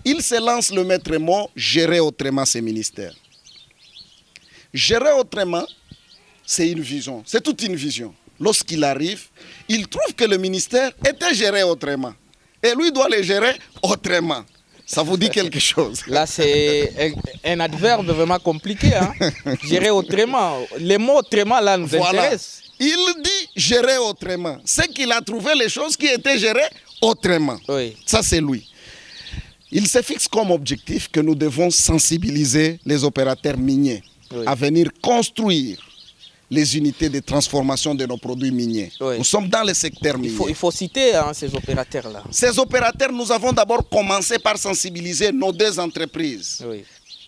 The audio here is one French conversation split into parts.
Il se lance le maître mot, gérer autrement ses ministères. Gérer autrement, c'est une vision, c'est toute une vision. Lorsqu'il arrive, il trouve que le ministère était géré autrement. Et lui doit le gérer autrement. Ça vous dit quelque chose? Là, c'est un adverbe vraiment compliqué. Hein? Gérer autrement. Les mots autrement, là, nous intéressent. Il dit gérer autrement. C'est qu'il a trouvé les choses qui étaient gérées autrement. Oui. Ça, c'est lui. Il se fixe comme objectif que nous devons sensibiliser les opérateurs miniers à venir construire les unités de transformation de nos produits miniers. Nous sommes dans le secteur minier. Il faut citer ces opérateurs-là. Ces opérateurs, nous avons d'abord commencé par sensibiliser nos 2 entreprises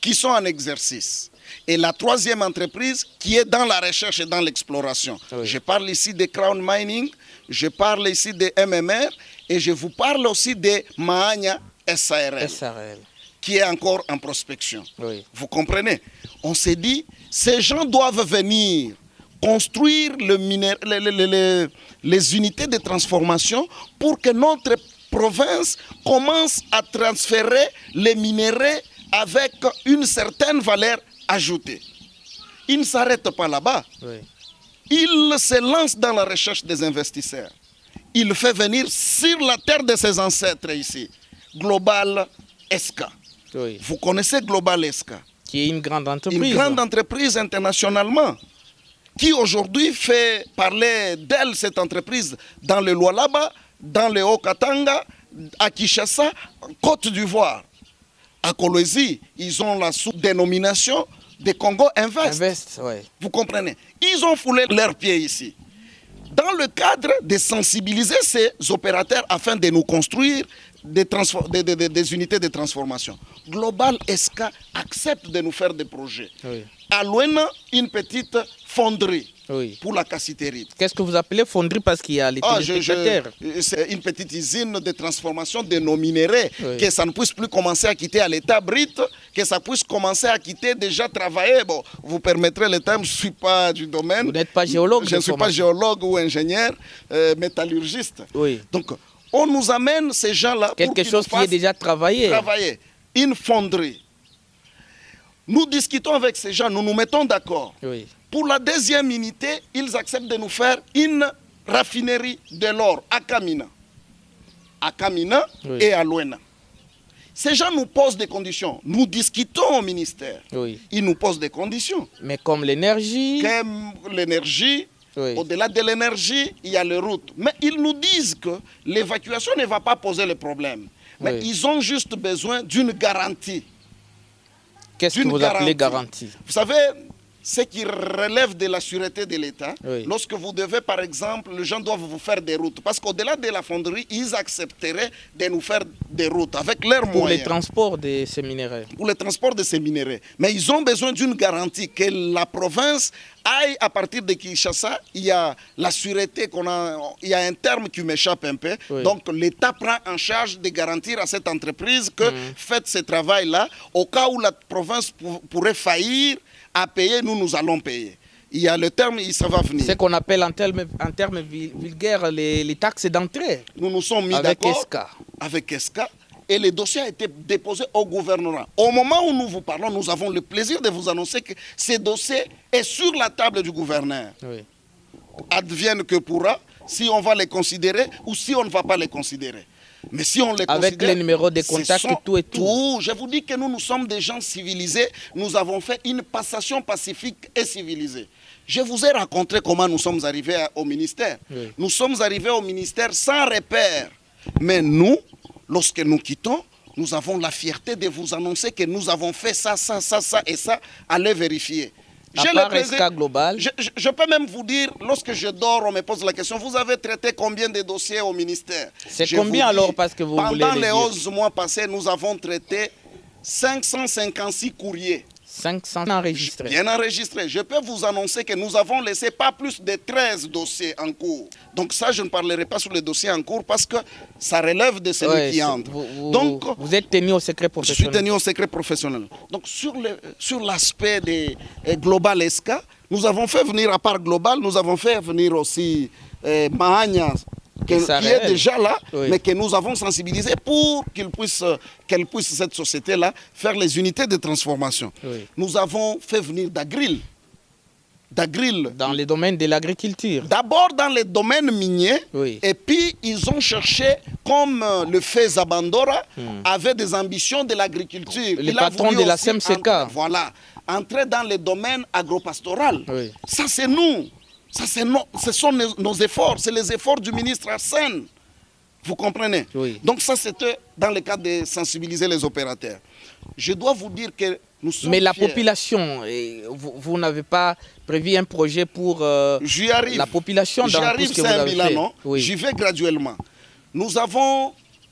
qui sont en exercice. Et la 3e entreprise qui est dans la recherche et dans l'exploration. Je parle ici de Crown Mining, je parle ici de MMR et je vous parle aussi de Mahania SARL. Qui est encore en prospection. Vous comprenez? On s'est dit, ces gens doivent venir construire les unités de transformation pour que notre province commence à transférer les minéraux avec une certaine valeur ajoutée. Il ne s'arrête pas là-bas. Il se lance dans la recherche des investisseurs. Il fait venir sur la terre de ses ancêtres ici, Global SK. Vous connaissez Global SK? Qui est une grande entreprise. Une grande entreprise internationalement. Qui aujourd'hui fait parler d'elle, cette entreprise, dans le Lualaba, dans le Haut-Katanga, à Kinshasa, Côte d'Ivoire. À Kolwezi, ils ont la sous-dénomination de Congo Invest. Vous comprenez? Ils ont foulé leurs pieds ici. Dans le cadre de sensibiliser ces opérateurs afin de nous construire des unités de transformation. Global SK accepte de nous faire des projets. À Luena, une petite fonderie pour la cassiterite. Qu'est-ce que vous appelez fonderie parce qu'il y a les téléspectateurs? C'est une petite usine de transformation de nos minéraux, que ça ne puisse plus commencer à quitter à l'état brut, que ça puisse commencer à quitter déjà travailler. Bon, vous permettrez le terme, je ne suis pas du domaine. Vous n'êtes pas géologue? Je ne suis pas géologue ou ingénieur, métallurgiste. Donc, on nous amène ces gens-là quelque chose qui est déjà travaillé. Une fonderie. Nous discutons avec ces gens, nous nous mettons d'accord. Pour la 2e unité, ils acceptent de nous faire une raffinerie de l'or à Kamina. À Kamina et à Luena. Ces gens nous posent des conditions. Nous discutons au ministère. Ils nous posent des conditions. Mais comme l'énergie. Au-delà de l'énergie, il y a les routes. Mais ils nous disent que l'évacuation ne va pas poser le problème. Mais ils ont juste besoin d'une garantie. Qu'est-ce que vous appelez garantie? Vous savez, ce qui relève de la sûreté de l'État, lorsque vous devez, par exemple, les gens doivent vous faire des routes. Parce qu'au-delà de la fonderie, ils accepteraient de nous faire des routes avec leurs moyens. Pour le transport de ces minéraux. Pour le transport de ces minéraux. Mais ils ont besoin d'une garantie que la province aille à partir de Kinshasa. Il y a la sûreté il y a un terme qui m'échappe un peu. Donc l'État prend en charge de garantir à cette entreprise que faites ce travail-là. Au cas où la province pourrait faillir à payer, nous allons payer. Il y a le terme, ça va venir. Ce qu'on appelle en termes vulgaires les taxes d'entrée. Nous nous sommes mis d'accord avec ESCA. Et le dossier a été déposé au gouvernement. Au moment où nous vous parlons, nous avons le plaisir de vous annoncer que ce dossier est sur la table du gouverneur. Advienne que pourra, si on va les considérer ou si on ne va pas les considérer. Mais si on les considère... Avec les numéros de contact, tout et tout. Je vous dis que nous sommes des gens civilisés. Nous avons fait une passation pacifique et civilisée. Je vous ai raconté comment nous sommes arrivés au ministère. Nous sommes arrivés au ministère sans repère. Mais nous, lorsque nous quittons, nous avons la fierté de vous annoncer que nous avons fait ça, ça, ça, ça et ça. Allez vérifier. Je peux même vous dire, lorsque je dors, on me pose la question, vous avez traité combien de dossiers au ministère? C'est combien alors parce que vous voulez pendant les 11 mois passés, nous avons traité 556 courriers. 500 enregistrés. Bien enregistrés. Je peux vous annoncer que nous avons laissé pas plus de 13 dossiers en cours. Donc ça, je ne parlerai pas sur les dossiers en cours parce que ça relève de celui qui entre. Donc, vous êtes tenu au secret professionnel. Je suis tenu au secret professionnel. Donc sur l'aspect des Global SK, nous avons fait venir, à part Global, nous avons fait venir aussi Mahania qui est réel. déjà là, Oui. mais que nous avons sensibilisé pour qu'elle puisse, cette société-là, faire les unités de transformation. Oui. Nous avons fait venir d'Agril. Dans les domaines de l'agriculture. D'abord dans les domaines miniers, Oui. et puis ils ont cherché, comme le fait Zabandora, avait des ambitions de l'agriculture. Le Il a patron voulu de la aussi SEMSECA. entrer dans les domaines agro-pastoraux. Oui. Ça c'est nous, ce sont nos efforts, c'est les efforts du ministre Arsène. Vous comprenez? Oui. Donc ça c'était dans le cadre de sensibiliser les opérateurs. Je dois vous dire que nous sommes Mais la fiers. population, vous n'avez pas prévu un projet pour J'y arrive. la population J'y dans tout arrive, ce que c'est vous un avez bilan, fait? non? Oui. J'y vais graduellement. Nous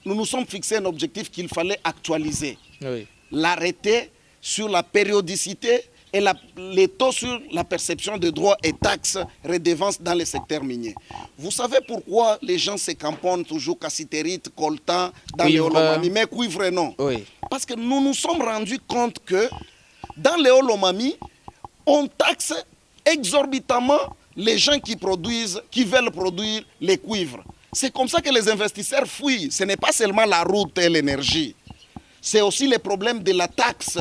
nous sommes fixés un objectif qu'il fallait actualiser. Oui. L'arrêté sur la périodicité et les taux sur la perception de droits et taxes redevances dans les secteurs miniers. Vous savez pourquoi les gens se camponnent toujours cassitérite, coltan, dans les Cuivre. Olomami, mais cuivre non? Oui. Parce que nous nous sommes rendus compte que dans les Olomami, on taxe exorbitamment les gens qui veulent produire les cuivres. C'est comme ça que les investisseurs fuient. Ce n'est pas seulement la route et l'énergie. C'est aussi le problème de la taxe.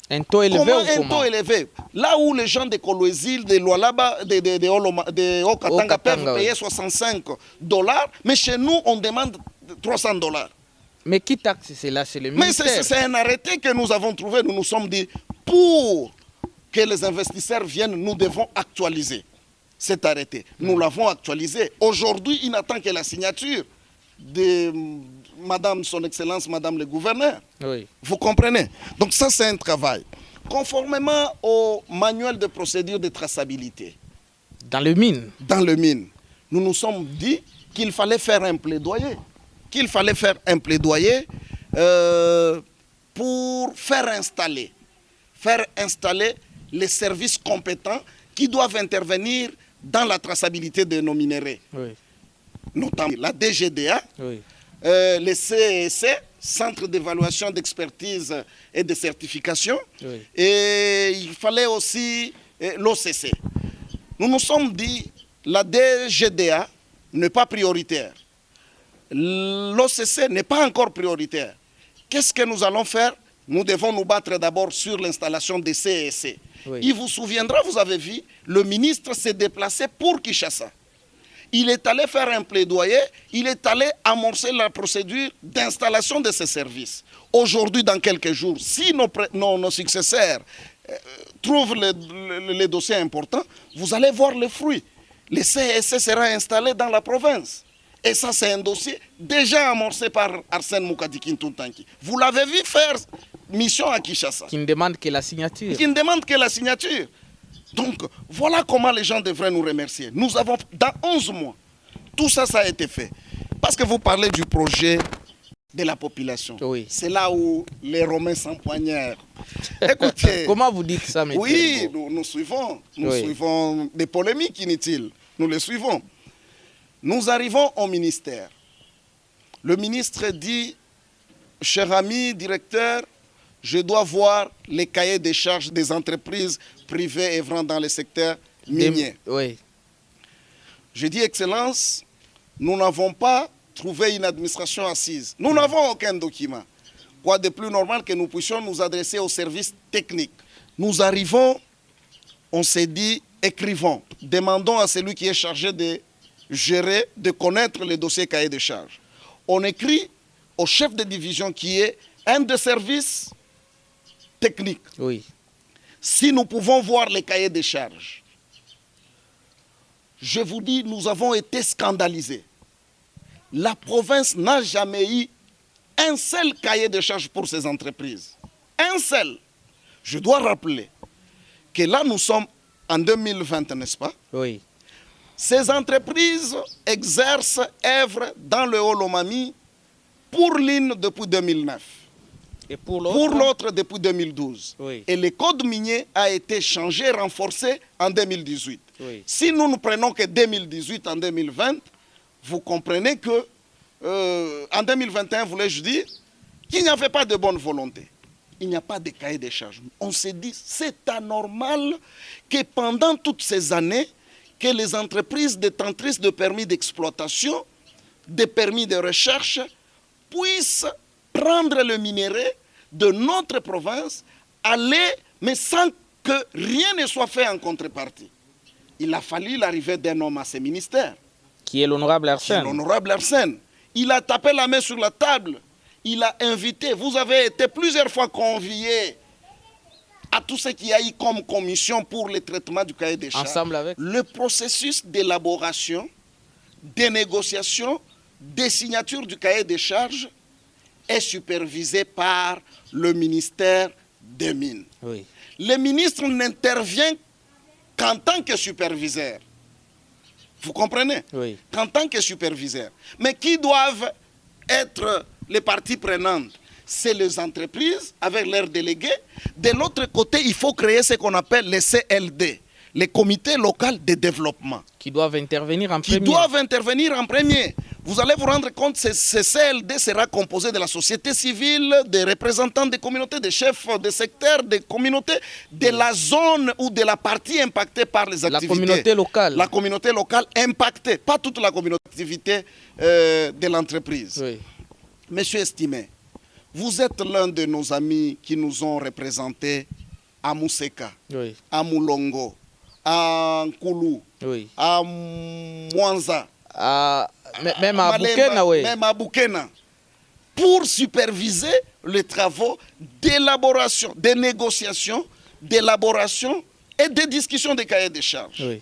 Un taux élevé Comment ou un comment? taux élevé? Là où les gens de Koloézil, de Lualaba, de Okatanga peuvent Okatanga, payer oui. $65, mais chez nous, on demande $300. Mais qui taxe cela? C'est le Mais ministère. c'est un arrêté que nous avons trouvé. Nous nous sommes dit, pour que les investisseurs viennent, nous devons actualiser cet arrêté. Nous l'avons actualisé. Aujourd'hui, il n'attend que la signature de Madame, Son Excellence, Madame le Gouverneur. Oui. Vous comprenez? Donc ça, c'est un travail. Conformément au manuel de procédure de traçabilité, Dans le mine. dans le mine, nous nous sommes dit qu'il fallait faire un plaidoyer. Pour faire installer les services compétents qui doivent intervenir dans la traçabilité de nos minéraux, Oui. notamment la DGDA, Oui. le CEC, Centre d'évaluation d'expertise et de certification, Oui. et il fallait aussi l'OCC. Nous nous sommes dit, la DGDA n'est pas prioritaire. L'OCC n'est pas encore prioritaire. Qu'est-ce que nous allons faire? Nous devons nous battre d'abord sur l'installation des CEC. Oui. Il vous souviendra, vous avez vu, le ministre s'est déplacé pour Kinshasa. Il est allé faire un plaidoyer, il est allé amorcer la procédure d'installation de ces services. Aujourd'hui, dans quelques jours, si nos successeurs trouvent les dossiers importants, vous allez voir les fruits. Le CEC sera installé dans la province. Et ça, c'est un dossier déjà amorcé par Arsène Moukadi Kintuntanki. Vous l'avez vu faire mission à Kinshasa. Qui ne demande que la signature. Qui ne demande que la signature. Donc, voilà comment les gens devraient nous remercier. Nous avons, dans 11 mois, tout ça, ça a été fait. Parce que vous parlez du projet de la population. Oui. C'est là où les Romains s'empoignèrent. Écoutez, Comment vous dites ça, M. oui, Turbo? nous suivons. Nous Oui. suivons des polémiques inutiles. Nous les suivons. Nous arrivons au ministère. Le ministre dit, cher ami directeur, je dois voir les cahiers des charges des entreprises privées œuvrant dans le secteur minier. Oui. Je dis, Excellence, nous n'avons pas trouvé une administration assise. Nous n'avons aucun document. Quoi de plus normal que nous puissions nous adresser aux services techniques. Nous arrivons, on s'est dit, écrivons, demandons à celui qui est chargé de gérer, de connaître les dossiers cahiers de charges. On écrit au chef de division qui est un des services techniques. Oui. Si nous pouvons voir les cahiers de charges, je vous dis, nous avons été scandalisés. La province n'a jamais eu un seul cahier de charges pour ces entreprises. Un seul. Je dois rappeler que là, nous sommes en 2020, n'est-ce pas? Oui. Ces entreprises exercent, œuvrent dans le Haut-Lomami pour l'une depuis 2009. Et pour Pour l'autre depuis 2012. Oui. Et le code minier a été changé, renforcé en 2018. Oui. Si nous ne prenons que 2018 en 2020, vous comprenez que en 2021, voulais-je dire, qu'il n'y avait pas de bonne volonté. Il n'y a pas de cahier des charges. On s'est dit, c'est anormal que pendant toutes ces années, que les entreprises détentrices de permis d'exploitation des permis de recherche puissent prendre le minerai de notre province, aller, mais sans que rien ne soit fait en contrepartie. Il a fallu l'arrivée d'un homme à ce ministère. Qui est l'honorable Arsène. L'honorable Arsène. Il a tapé la main sur la table. Il a invité. Vous avez été plusieurs fois conviés à tout ce qu'il y a eu comme commission pour le traitement du cahier des charges. Ensemble avec. Le processus d'élaboration, des négociations, des signatures du cahier des charges est supervisé par le ministère des Mines. Oui. Le ministre n'intervient qu'en tant que superviseur. Vous comprenez? Oui. Qu'en tant que superviseur. Mais qui doivent être les parties prenantes? C'est les entreprises avec leurs délégués. De l'autre côté, il faut créer ce qu'on appelle les CLD, les comités locaux de développement. Qui doivent intervenir en Qui premier. doivent intervenir en premier. Vous allez vous rendre compte que ce CLD sera composé de la société civile, des représentants des communautés, des chefs de secteur, des communautés, de la zone ou de la partie impactée par les activités. La communauté locale. La communauté locale impactée, pas toute la communauté de l'entreprise. Oui. Monsieur estimé, vous êtes l'un de nos amis qui nous ont représentés à Mousseka, Oui. à Moulongo, à Nkoulou, Oui. à Mwanza, Même à Malemba, Boukena, oui. même à Boukena, pour superviser les travaux d'élaboration, de négociation, d'élaboration et de discussion des cahiers des charges. Oui.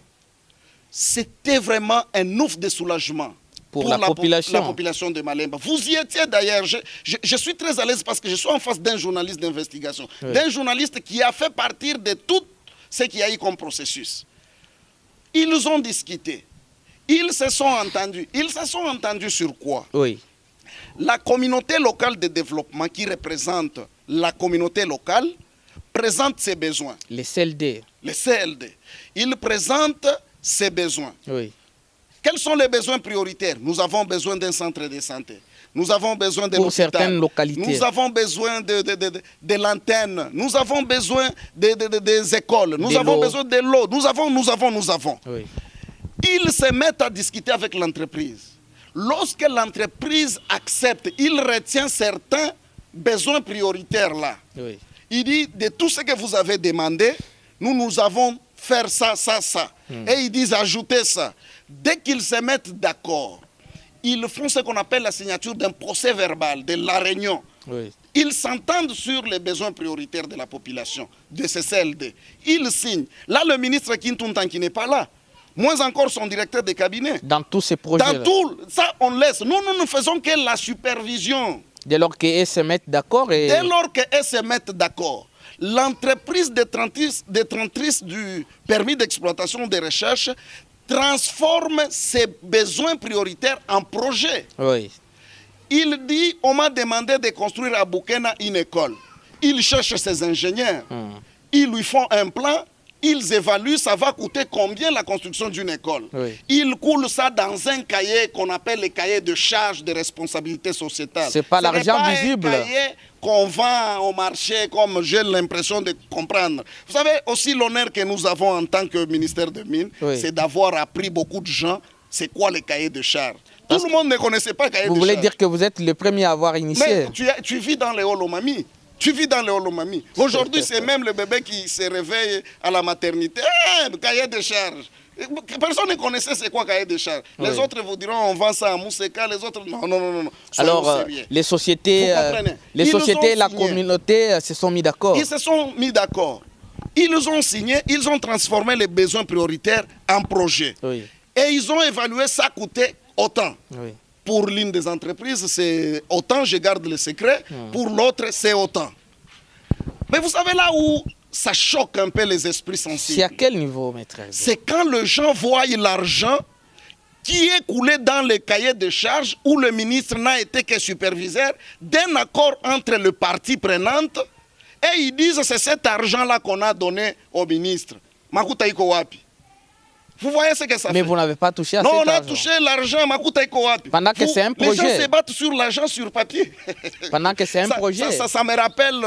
C'était vraiment un ouf de soulagement Pour la population. la population de Malemba. Vous y étiez d'ailleurs. Je suis très à l'aise parce que je suis en face d'un journaliste d'investigation, Oui. d'un journaliste qui a fait partir de tout ce qu'il y a eu comme processus. Ils ont discuté. Ils se sont entendus. Ils se sont entendus sur quoi? Oui. La communauté locale de développement qui représente la communauté locale présente ses besoins. Les CLD. Les CLD. Ils présentent ses besoins. Oui. Quels sont les besoins prioritaires? Nous avons besoin d'un centre de santé. Nous avons besoin de Pour l'hôpital. certaines localités. Nous avons besoin de l'antenne. Nous avons besoin des écoles. Nous De avons l'eau. besoin de l'eau. Nous avons. Oui. Ils se mettent à discuter avec l'entreprise. Lorsque l'entreprise accepte, il retient certains besoins prioritaires là. Oui. Il dit, de tout ce que vous avez demandé, nous avons faire ça. Et ils disent, ajoutez ça. Dès qu'ils se mettent d'accord, ils font ce qu'on appelle la signature d'un procès verbal de la réunion. Oui. Ils s'entendent sur les besoins prioritaires de la population, de ces CLD. Ils signent. Là, le ministre Kintuntan qui n'est pas là, moins encore son directeur de cabinet. Dans tous ces projets. Dans tout, ça, on laisse. Nous ne faisons que la supervision. Dès lors qu'ils se mettent d'accord et... Dès lors qu'elles se mettent d'accord, l'entreprise détentrice du permis d'exploitation de recherche transforme ses besoins prioritaires en projet. Oui. Il dit, on m'a demandé de construire à Boukena une école. Il cherche ses ingénieurs. Ils lui font un plan. Ils évaluent, ça va coûter combien la construction d'une école. Oui. Ils coulent ça dans un cahier qu'on appelle le cahier de charges de responsabilité sociétale. C'est pas Ce n'est l'argent pas visible. un cahier qu'on vend au marché, comme j'ai l'impression de comprendre. Vous savez, aussi l'honneur que nous avons en tant que ministère de Mines, Oui. c'est d'avoir appris beaucoup de gens c'est quoi le cahier de charges. Tout le monde ne connaissait pas le cahier de charges. Vous voulez dire que vous êtes le premier à avoir initié? Mais tu vis dans les Holomami. Tu vis dans les Holomami. Aujourd'hui, c'est même le bébé qui se réveille à la maternité. Cahier de charges. Personne ne connaissait c'est quoi cahier de charges. Les Oui. autres vous diront on vend ça à Mousseka, les autres non. Soyons Alors, sérieux. les sociétés, Vous comprenez? les Ils sociétés et ont la signé. communauté se sont mis d'accord. Ils se sont mis d'accord. Ils ont signé, ils ont transformé les besoins prioritaires en projet. Oui. Et ils ont évalué ça coûtait autant. Oui. Pour l'une des entreprises, c'est autant, je garde le secret. Pour l'autre, c'est autant. Mais vous savez là où ça choque un peu les esprits C'est à sensibles. quel niveau, maître? C'est quand les gens voient l'argent qui est coulé dans le cahier de charges où le ministre n'a été que superviseur d'un accord entre les parties prenantes et ils disent c'est cet argent-là qu'on a donné au ministre. Makuta iko wapi? Vous voyez ce que ça Mais fait? vous n'avez pas touché à Non, cet on a argent. touché l'argent, Makuta iko wapi? Pendant que c'est un Les gens projet. se battent sur l'argent sur papier. Pendant que c'est un Ça- projet. Ça me rappelle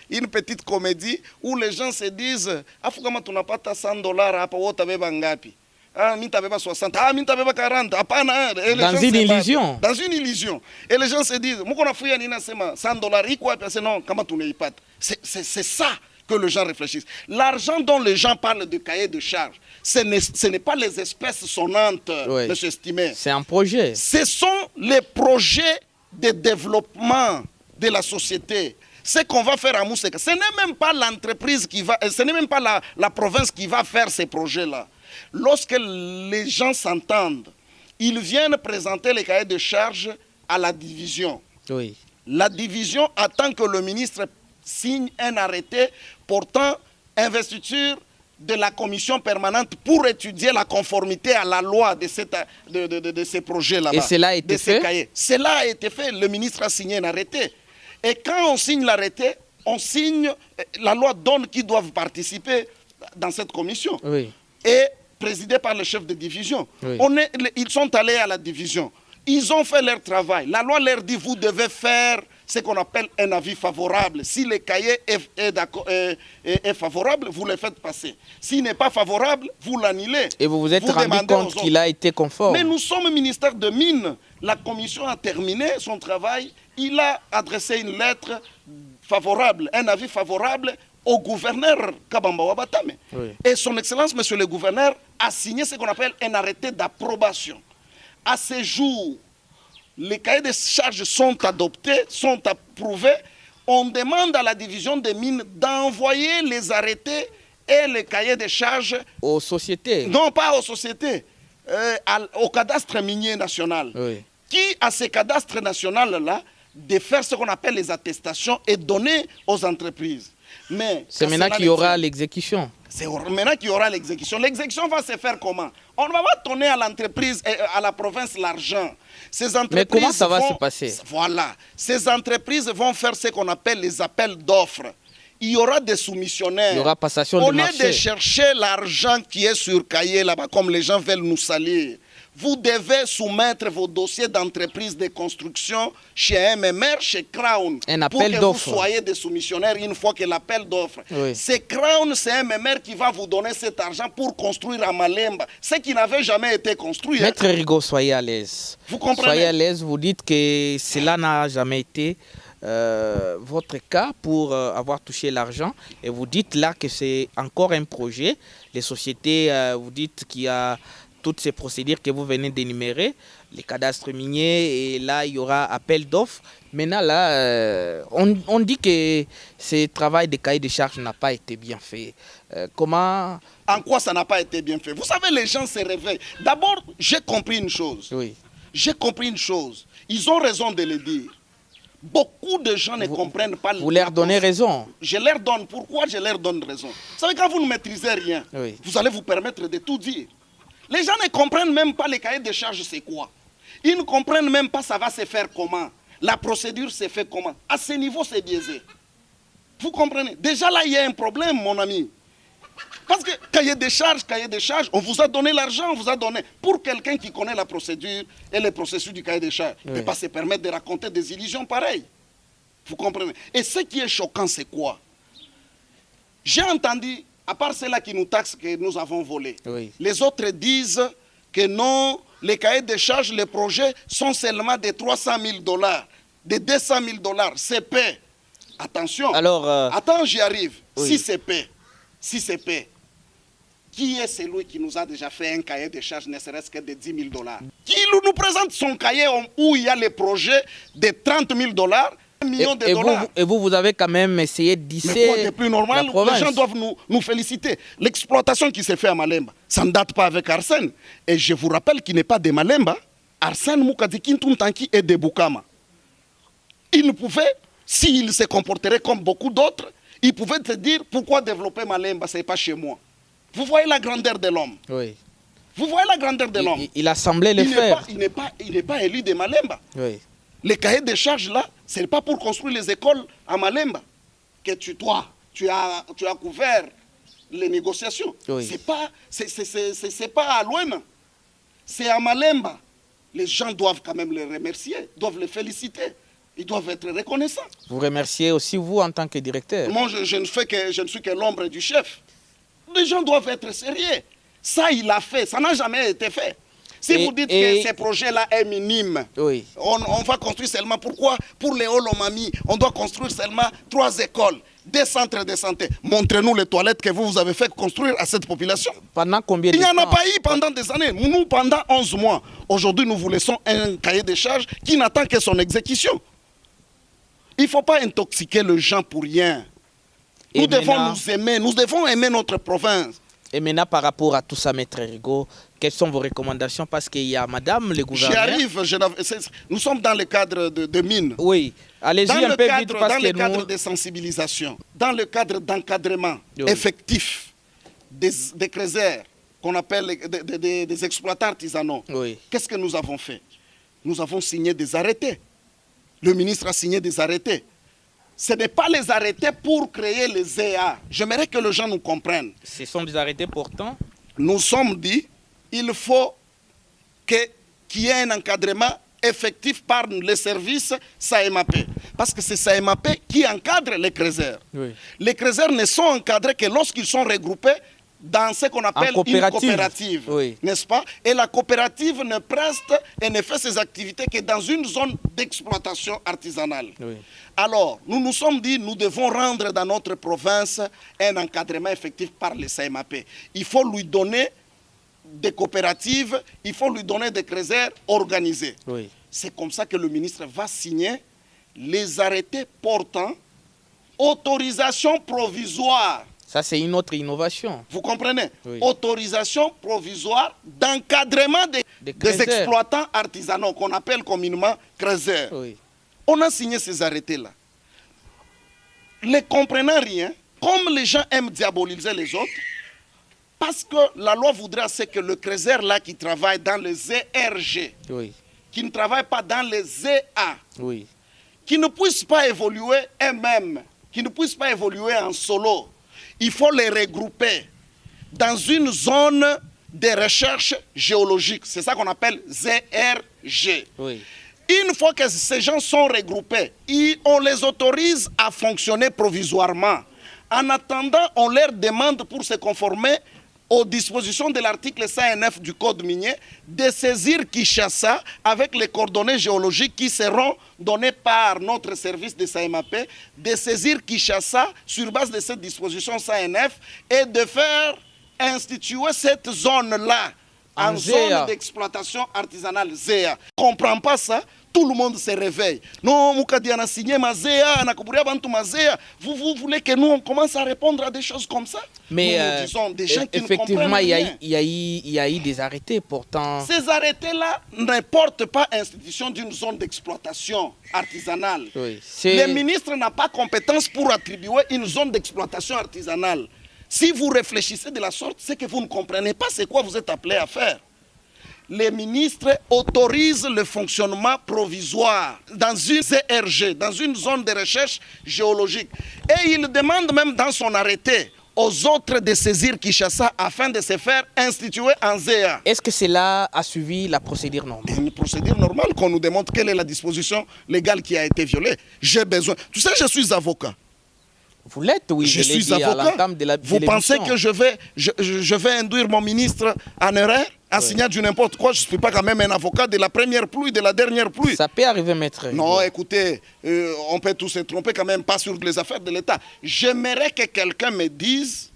une petite comédie où les gens se disent Afukama tunapata $100 hapa wote beba ngapi? Ah, Mintabeba 60, ah, Mintabeba 40, apana. Dans une illusion. Dans une illusion. Et les gens se disent, Mukona Fouya Nina Sema, 100 $, quoi, non, comment tu n'es pas. C'est ça que les gens réfléchissent. L'argent dont les gens parlent de cahier de charges, ce n'est pas les espèces sonnantes, Oui. monsieur Stimé. C'est un projet. Ce sont les projets de développement de la société. Ce qu'on va faire à Mousseka, ce n'est même pas l'entreprise qui va, ce n'est même pas la province qui va faire ces projets-là. Lorsque les gens s'entendent, ils viennent présenter les cahiers de charges à la division. Oui. La division attend que le ministre signe un arrêté portant investiture de la commission permanente pour étudier la conformité à la loi de ces projets-là. Et cela a été fait? Cahiers. Cela a été fait. Le ministre a signé un arrêté. Et quand on signe l'arrêté, on signe, la loi donne qui doivent participer dans cette commission. Oui. Et présidé par le chef de division. Oui. Ils sont allés à la division. Ils ont fait leur travail. La loi leur dit, vous devez faire ce qu'on appelle un avis favorable. Si le cahier est favorable, vous le faites passer. S'il n'est pas favorable, vous l'annulez. Et vous vous êtes rendu compte qu'il a été conforme. Mais nous sommes au ministère de Mines. La commission a terminé son travail. Il a adressé une lettre favorable, un avis favorable au gouverneur Kabamba Wabatame. Oui. Et son Excellence, monsieur le gouverneur, a signé ce qu'on appelle un arrêté d'approbation. À ce jour, les cahiers de charges sont adoptés, sont approuvés. On demande à la division des mines d'envoyer les arrêtés et les cahiers de charges aux sociétés. Non, pas aux sociétés, au cadastre minier national. Oui. Qui, à ce cadastre national-là, de faire ce qu'on appelle les attestations et donner aux entreprises. Mais c'est maintenant qu'il y aura l'exécution. C'est maintenant qu'il y aura l'exécution. L'exécution va se faire comment? On ne va pas donner à l'entreprise et à la province l'argent. Mais comment ça va se passer? Voilà. Ces entreprises vont faire ce qu'on appelle les appels d'offres. Il y aura des soumissionnaires. Il y aura passation de marché. Au lieu de chercher l'argent qui est sur cahier là-bas, comme les gens veulent nous salir, vous devez soumettre vos dossiers d'entreprise de construction chez MMR, chez Crown. Un appel d'offres. Pour que vous soyez des soumissionnaires une fois que l'appel d'offres. Oui. C'est Crown, c'est MMR qui va vous donner cet argent pour construire à Malemba. Ce qui n'avait jamais été construit. Maître Rigaud, soyez à l'aise. Vous comprenez? Soyez à l'aise, vous dites que cela n'a jamais été votre cas pour avoir touché l'argent. Et vous dites là que c'est encore un projet. Les sociétés, vous dites qu'il y a toutes ces procédures que vous venez d'énumérer, les cadastres miniers, et là, il y aura appel d'offres. Maintenant, là, on dit que ce travail de cahier de charges n'a pas été bien fait. Comment... En quoi ça n'a pas été bien fait? Vous savez, les gens se réveillent. D'abord, j'ai compris une chose. Oui. J'ai compris une chose. Ils ont raison de le dire. Beaucoup de gens ne comprennent pas... Vous leur donnez raison. Je leur donne. Pourquoi je leur donne raison? Vous savez, quand vous ne maîtrisez rien, oui, vous allez vous permettre de tout dire. Les gens ne comprennent même pas les cahiers de charges, c'est quoi. Ils ne comprennent même pas ça va se faire comment. La procédure se fait comment. À ce niveau, c'est biaisé. Vous comprenez? Déjà là, il y a un problème, mon ami. Parce que cahier de charges, on vous a donné l'argent, on vous a donné. Pour quelqu'un qui connaît la procédure et le processus du cahier de charges, il ne peut pas se permettre de raconter des illusions pareilles. Vous comprenez? Et ce qui est choquant, c'est quoi? J'ai entendu... À part ceux-là qui nous taxent que nous avons volé. Oui. Les autres disent que non, les cahiers de charges, les projets sont seulement de 300 000 $, de 200 000 $. C'est paix. Attention. Alors, attends, j'y arrive. Oui. Si c'est paix, qui est celui qui nous a déjà fait un cahier de charges ne serait-ce que de 10 000 $? Qui nous présente son cahier où il y a les projets de 30 000 $? Et vous avez quand même essayé d'isser. Mais quoi de plus normal? La province. Les gens doivent nous féliciter. L'exploitation qui s'est faite à Malemba, ça ne date pas avec Arsène. Et je vous rappelle qu'il n'est pas de Malemba. Arsène Moukadikintuntanki est de Boukama. Il pouvait, s'il se comporterait comme beaucoup d'autres, il pouvait se dire pourquoi développer Malemba, ce n'est pas chez moi. Vous voyez la grandeur de l'homme. Oui. Vous voyez la grandeur de l'homme. Il a semblé le faire. Il n'est pas élu de Malemba. Oui. Les cahiers de charges là, ce n'est pas pour construire les écoles à Malemba que tu as couvert les négociations. Oui. C'est pas à Luena, c'est à Malemba. Les gens doivent quand même les remercier, doivent les féliciter. Ils doivent être reconnaissants. Vous remerciez aussi vous en tant que directeur. Moi, je ne suis que l'ombre du chef. Les gens doivent être sérieux. Ça, il a fait. Ça n'a jamais été fait. Si vous dites que ce projet-là est minime, Oui. on va construire seulement, pourquoi pour les Holomami, on doit construire seulement 3 écoles, 2 centres de santé. Montrez-nous les toilettes que vous avez fait construire à cette population. Pendant combien de temps? Il n'y en a pas eu pendant des années. Nous, pendant 11 mois. Aujourd'hui, nous vous laissons un cahier de charges qui n'attend que son exécution. Il ne faut pas intoxiquer les gens pour rien. Nous devons nous aimer, nous devons aimer notre province. Et maintenant, par rapport à tout ça, Maître Rigaud, quelles sont vos recommandations? Parce qu'il y a Madame le gouverneur. J'y arrive. Nous sommes dans le cadre de mines. Oui, allez-y un peu vite parce que dans le cadre de sensibilisation, dans le cadre d'encadrement effectif des crésaires qu'on appelle des exploitants artisanaux. Oui. Qu'est-ce que nous avons fait? Nous avons signé des arrêtés. Le ministre a signé des arrêtés. Ce n'est pas les arrêtés pour créer les EA. J'aimerais que les gens nous comprennent. Ce sont des arrêtés pourtant. Nous sommes dit, il faut qu'il y ait un encadrement effectif par les services SAEMAP. Parce que c'est SAEMAP qui encadre les crésaires. Oui. Les crésaires ne sont encadrés que lorsqu'ils sont regroupés dans ce qu'on appelle une coopérative, oui. N'est-ce pas? Et la coopérative ne preste et ne fait ses activités que dans une zone d'exploitation artisanale. Oui. Alors, nous nous sommes dit, nous devons rendre dans notre province un encadrement effectif par les SAEMAP. Il faut lui donner des coopératives, il faut lui donner des crésaires organisés. Oui. C'est comme ça que le ministre va signer les arrêtés portant autorisation provisoire. Ça, c'est une autre innovation. Vous comprenez? Oui. Autorisation provisoire d'encadrement des exploitants artisanaux qu'on appelle communément crésaires. Oui. On a signé ces arrêtés-là. Les comprenant rien, comme les gens aiment diaboliser les autres, parce que la loi voudrait c'est que le crésaire là qui travaille dans les ERG, Oui. qui ne travaille pas dans les EA, Oui. qui ne puissent pas évoluer eux-mêmes, qui ne puissent pas évoluer en solo. Il faut les regrouper dans une zone de recherche géologique. C'est ça qu'on appelle ZRG. Oui. Une fois que ces gens sont regroupés, on les autorise à fonctionner provisoirement. En attendant, on leur demande pour se conformer aux dispositions de l'article 109 du Code minier de saisir Kinshasa avec les coordonnées géologiques qui seront données par notre service de SAEMAP, de saisir Kinshasa sur base de cette disposition 109 et de faire instituer cette zone-là en zone d'exploitation artisanale ZEA. On ne comprend pas ça, tout le monde se réveille. Non, Moukadi a signé ma ZEA, ma ZEA. Vous voulez que nous on commence à répondre à des choses comme ça? Mais nous disons, des gens qui effectivement, il y a eu des arrêtés pourtant. Ces arrêtés-là ne portent pas institution d'une zone d'exploitation artisanale. Oui, le ministre n'a pas compétence pour attribuer une zone d'exploitation artisanale. Si vous réfléchissez de la sorte, c'est que vous ne comprenez pas ce quoi vous êtes appelé à faire. Les ministres autorisent le fonctionnement provisoire dans une ZRG, dans une zone de recherche géologique. Et il demande même dans son arrêté aux autres de saisir Kinshasa afin de se faire instituer en ZEA. Est-ce que cela a suivi la procédure normale? Une procédure normale qu'on nous démontre quelle est la disposition légale qui a été violée. J'ai besoin... Tu sais, je suis avocat. Vous l'êtes, oui. Je suis avocat. Vous pensez que je vais induire mon ministre en erreur en signant du n'importe quoi? Je ne suis pas quand même un avocat de la première pluie, de la dernière pluie. Ça peut arriver, maître. Non, écoutez, on peut tous se tromper quand même, pas sur les affaires de l'État. J'aimerais que quelqu'un me dise,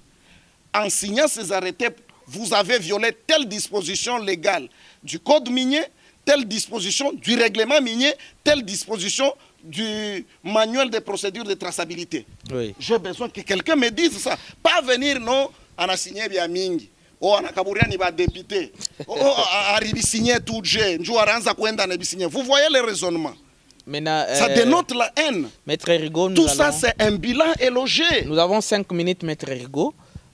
en signant ces arrêtés, vous avez violé telle disposition légale du code minier, telle disposition du règlement minier, telle disposition du manuel de procédure de traçabilité. Oui. J'ai besoin que quelqu'un me dise ça. Pas venir, non, on a signé bien mingi. Oh, on a kabouria ni ba député. Oh, arrive signé tout j'ai. Vous voyez le raisonnement. Maintenant, ça dénote la haine. Maître Rigaud, tout ça, c'est un bilan élogé. Nous avons 5 minutes, Maître Rigaud,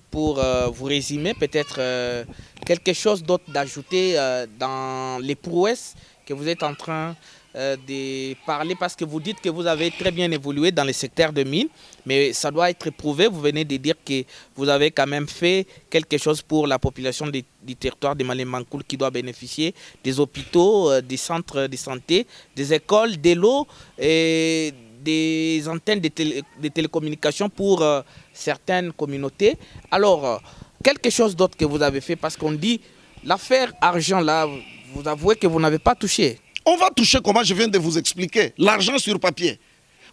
pour vous résumer peut-être quelque chose d'autre d'ajouter dans les prouesses que vous êtes en train de parler, parce que vous dites que vous avez très bien évolué dans le secteur de mines, mais ça doit être prouvé. Vous venez de dire que vous avez quand même fait quelque chose pour la population du territoire de Malem-Mankoul qui doit bénéficier des hôpitaux, des centres de santé, des écoles, de l'eau et des antennes de télécommunications pour certaines communautés. Alors, quelque chose d'autre que vous avez fait, parce qu'on dit l'affaire argent là, vous avouez que vous n'avez pas touché. On va toucher comment je viens de vous expliquer. L'argent sur papier.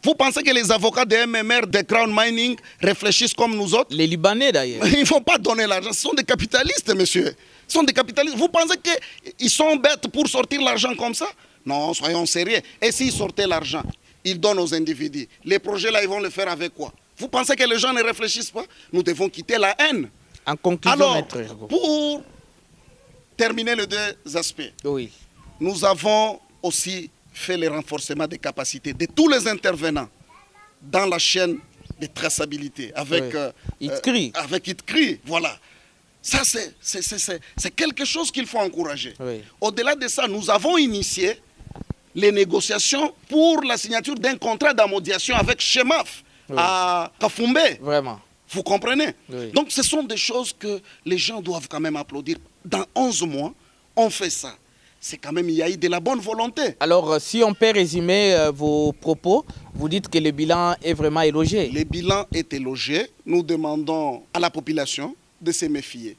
Vous pensez que les avocats de MMR, de Crown Mining réfléchissent comme nous autres? Les Libanais d'ailleurs. Ils ne vont pas donner l'argent. Ce sont des capitalistes, monsieur. Ce sont des capitalistes. Vous pensez qu'ils sont bêtes pour sortir l'argent comme ça? Non, soyons sérieux. Et s'ils sortaient l'argent, ils donnent aux individus. Les projets là, ils vont le faire avec quoi? Vous pensez que les gens ne réfléchissent pas? Nous devons quitter la haine. En conclusion, Alors, Maître Ergo. pour terminer les deux aspects, Oui. nous avons aussi fait le renforcement des capacités de tous les intervenants dans la chaîne de traçabilité avec Oui. Itkri. avec Itkri. Voilà. Ça, c'est quelque chose qu'il faut encourager. Oui. Au-delà de ça, nous avons initié les négociations pour la signature d'un contrat d'amodiation avec Chemaf à Kafumbe. Vraiment. Vous comprenez? Oui. Donc, ce sont des choses que les gens doivent quand même applaudir. Dans 11 mois, on fait ça. C'est quand même, il y a eu de la bonne volonté. Alors, si on peut résumer vos propos, vous dites que le bilan est vraiment élogé. Le bilan est élogé. Nous demandons à la population de se méfier.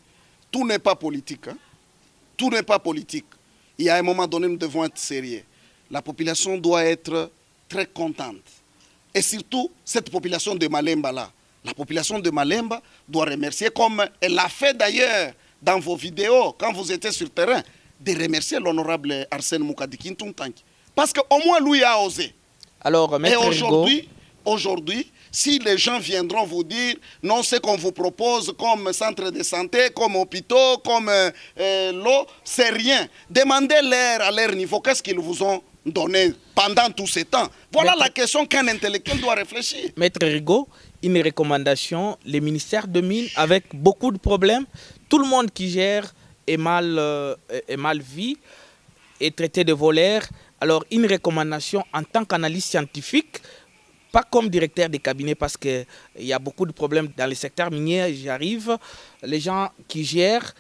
Tout n'est pas politique. Hein? Tout n'est pas politique. Il y a un moment donné, nous devons être sérieux. La population doit être très contente. Et surtout, cette population de Malemba là. La population de Malemba doit remercier, comme elle l'a fait d'ailleurs dans vos vidéos, quand vous étiez sur le terrain, de remercier l'honorable Arsène Moukadi Kintuntanki. Parce qu'au moins, lui a osé. Alors, Et Maître Ergo, aujourd'hui, si les gens viendront vous dire, non, ce qu'on vous propose comme centre de santé, comme hôpitaux, comme l'eau, c'est rien. Demandez-leur à leur niveau, qu'est-ce qu'ils vous ont donné pendant tout ce temps. Voilà la question qu'un intellectuel doit réfléchir. Maître Ergo, une recommandation, les ministères de mines avec beaucoup de problèmes, tout le monde qui gère est mal vu, est traité de voleur. Alors une recommandation en tant qu'analyste scientifique, pas comme directeur de cabinet, parce qu'il y a beaucoup de problèmes dans le secteur minier, j'arrive, les gens qui gèrent,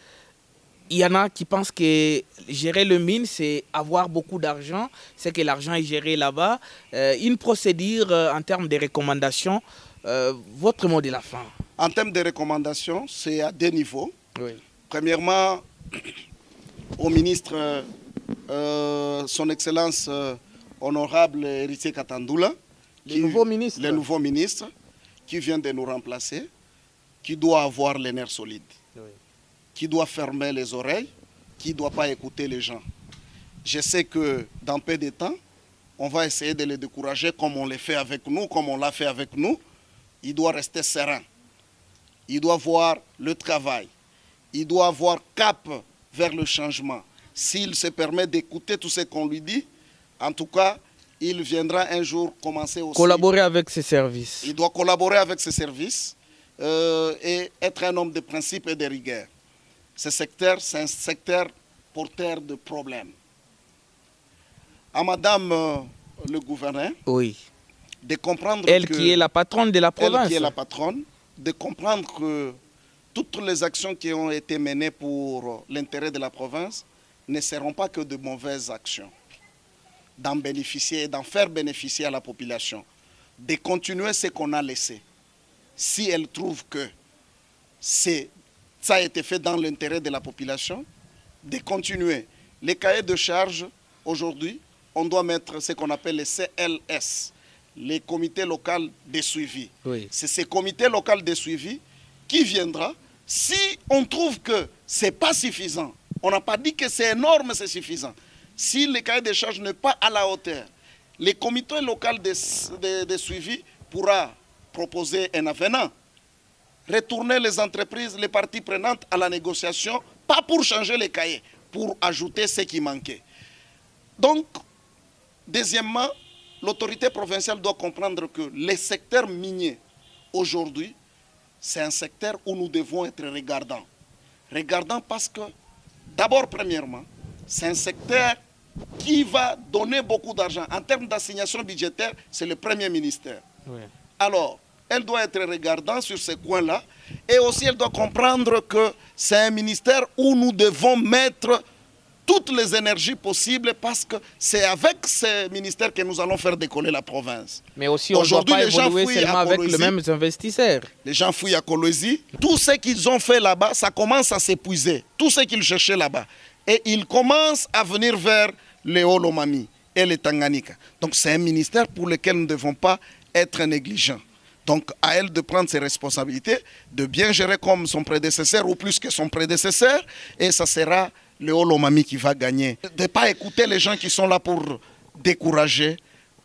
il y en a qui pensent que gérer le mine, c'est avoir beaucoup d'argent, c'est que l'argent est géré là-bas. Une procédure en termes de recommandations, votre mot de la fin. En termes de recommandations, c'est à deux niveaux. Oui. Premièrement, au ministre, son Excellence honorable Héritier Katandoula, Le nouveau ministre. le nouveau ministre qui vient de nous remplacer, qui doit avoir les nerfs solides, Oui. qui doit fermer les oreilles, qui ne doit pas écouter les gens. Je sais que dans peu de temps, on va essayer de les décourager comme on le fait avec nous, comme on l'a fait avec nous. Il doit rester serein. Il doit voir le travail. Il doit avoir cap vers le changement. S'il se permet d'écouter tout ce qu'on lui dit, en tout cas, il viendra un jour commencer aussi... Collaborer avec ses services. Il doit collaborer avec ses services et être un homme de principe et de rigueur. Ce secteur, c'est un secteur porteur de problèmes. À Madame le gouverneur, Oui. de comprendre Elle que... qui est la patronne de la province. Elle qui est la patronne, de comprendre que toutes les actions qui ont été menées pour l'intérêt de la province ne seront pas que de mauvaises actions. D'en bénéficier et d'en faire bénéficier à la population. De continuer ce qu'on a laissé. Si elle trouve que ça a été fait dans l'intérêt de la population, de continuer. Les cahiers de charges, aujourd'hui, on doit mettre ce qu'on appelle les CLS, les comités locaux de suivi. Oui. C'est ces comités locaux de suivi qui viendra. Si on trouve que ce n'est pas suffisant, on n'a pas dit que c'est énorme, c'est suffisant. Si le cahier de charges n'est pas à la hauteur, les comités locaux de suivi pourra proposer un avenant, retourner les entreprises, les parties prenantes à la négociation, pas pour changer les cahiers, pour ajouter ce qui manquait. Donc, deuxièmement, l'autorité provinciale doit comprendre que le secteur minier, aujourd'hui, c'est un secteur où nous devons être regardants. Regardants parce que, d'abord, premièrement, c'est un secteur qui va donner beaucoup d'argent. En termes d'assignation budgétaire, c'est le premier ministère. Oui. Alors, elle doit être regardante sur ce coin-là. Et aussi, elle doit comprendre que c'est un ministère où nous devons mettre toutes les énergies possibles parce que c'est avec ces ministères que nous allons faire décoller la province. Mais aussi, on ne doit pas évoluer seulement avec les mêmes investisseurs. Les gens fouillent à Kolwezi. Tout ce qu'ils ont fait là-bas, ça commence à s'épuiser. Tout ce qu'ils cherchaient là-bas. Et ils commencent à venir vers les Olomami et les Tanganyika. Donc c'est un ministère pour lequel nous ne devons pas être négligents. Donc à elle de prendre ses responsabilités, de bien gérer comme son prédécesseur ou plus que son prédécesseur. Et ça sera le Olomami qui va gagner. De ne pas écouter les gens qui sont là pour décourager,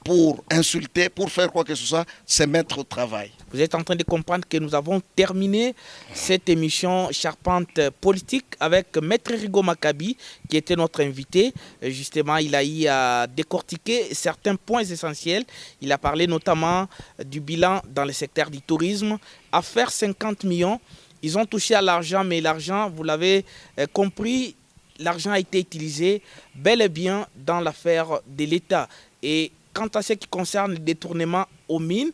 pour insulter, pour faire quoi que ce soit, se mettre au travail. Vous êtes en train de comprendre que nous avons terminé cette émission Charpente politique avec Maître Rigo Maccabi qui était notre invité. Justement, il a eu à décortiquer certains points essentiels. Il a parlé notamment du bilan dans le secteur du tourisme. À faire 50 millions, ils ont touché à l'argent, mais l'argent, vous l'avez compris, l'argent a été utilisé bel et bien dans l'affaire de l'État. Et quant à ce qui concerne le détournement aux mines,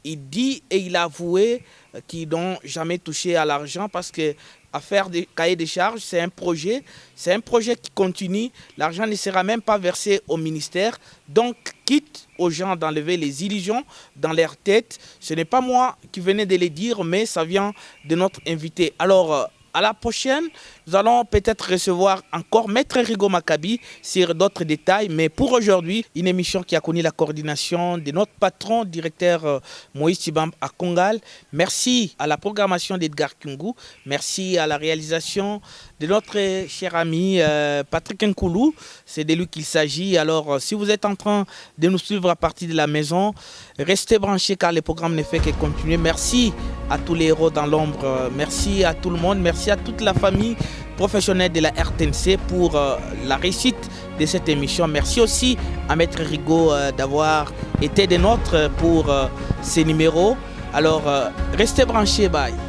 il dit et il a avoué qu'ils n'ont jamais touché à l'argent parce que faire des cahiers de charges, c'est un projet qui continue. L'argent ne sera même pas versé au ministère. Donc, quitte aux gens d'enlever les illusions dans leur tête. Ce n'est pas moi qui venais de les dire, mais ça vient de notre invité. Alors, à la prochaine, nous allons peut-être recevoir encore Maître Rigo Maccabi sur d'autres détails. Mais pour aujourd'hui, une émission qui a connu la coordination de notre patron, directeur Moïse Tibam à Kongal. Merci à la programmation d'Edgar Kungu. Merci à la réalisation de notre cher ami Patrick Nkoulou. C'est de lui qu'il s'agit. Alors, si vous êtes en train de nous suivre à partir de la maison, restez branchés car le programme ne fait que continuer. Merci à tous les héros dans l'ombre. Merci à tout le monde. Merci à toute la famille professionnelle de la RTNC pour la réussite de cette émission. Merci aussi à Maître Rigo d'avoir été des nôtres pour ces numéros. Alors, restez branchés. Bye.